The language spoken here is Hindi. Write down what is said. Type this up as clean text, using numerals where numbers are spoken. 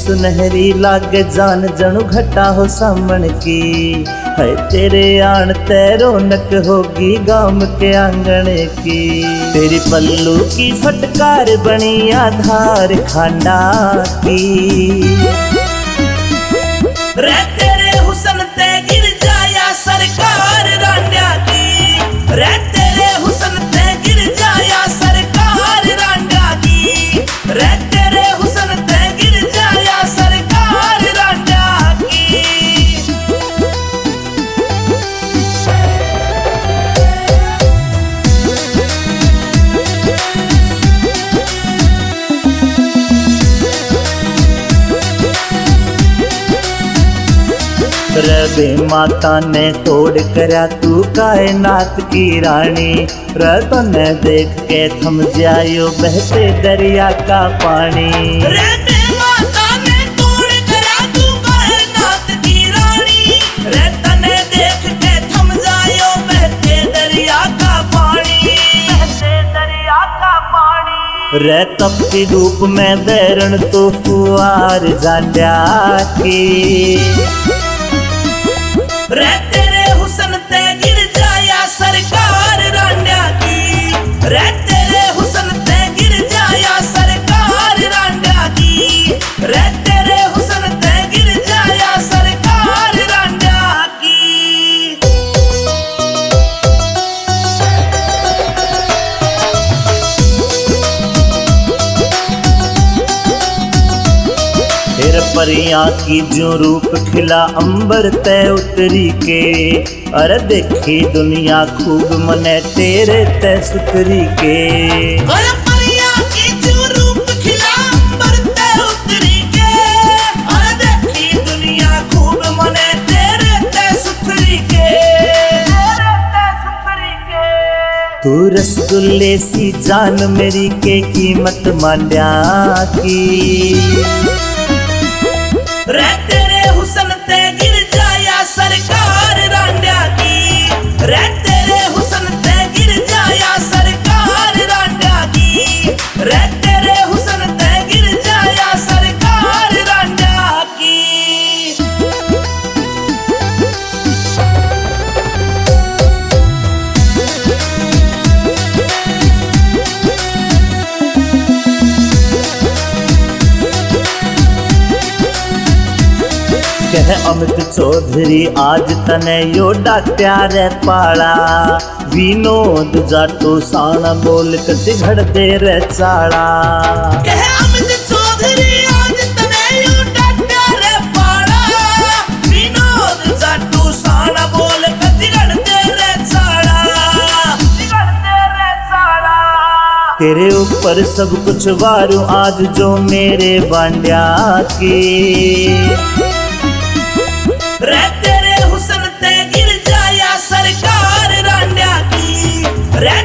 सुनहरी लागे जान जणु घटा हो सामन की। है तेरे आन ते रौनक होगी गांव के आंगन की। तेरी पल्लू की फटकार बनी आधार खांडा की। रे तेरे हुसन ते गिर जाया सरकार रांडा की। रे तेरे हुसन ते गिर जाया सरकार रांडा की। रे तेरे हुसन ते गिर जाया सरकार रांडा की। रबे माता ने तोड़ करा तू कायनात की रानी। रतने देख के थम जायो बहते दरिया का पानी। रबे माता ने तोड़ करा तू कायनात की रानी। रतने देख के थम जायो बहते दरिया का पानी। बहते दरिया का पानी। रे तपती धूप में बैरण तो फुआर जांड्या की। रे तेरे हुसन ते गिर जाया सरकार रांडा की। रे तेरे हुसन ते गिर जाया सरकार रांडा की। रे तेरे हुसन ते गिर जाया सरकार रांडा की। फिर परियां की जो रूप खिला अंबर ते उतरी के। अरे देखी दुनिया खूब मने तेरे ते सुतरी के। अरे परियां की जो रूप खिला अंबर ते उतरी के। अरे देखी दुनिया खूब मने तेरे ते सुतरी के। तेरे ते सुतरी के। तू रसगुल्ले सी जान मेरी के कीमत मांड्या की। रे तेरे हुसन ते गिर जाया सरकार रांडा की। रे तेरे हुसन ते गिर जाया सरकार रांडा की। रे तेरे हुसन ते गिर जाया सरकार रांडा की। कह अमित चौधरी आज तने यो डाट्या रे पाला। विनोद जाटो साना बोल कति घड़ दे रे चाड़ा। कह अमित चौधरी आज तने यो डाट्या रे पाला। विनोद जाटो साना बोल कति घड़ दे रे चाड़ा। तेरे ऊपर सब कुछ वारू आज जो मेरे बांड्या की। रे तेरे हुसन ते गिर जाया सरकार रांडा की। रे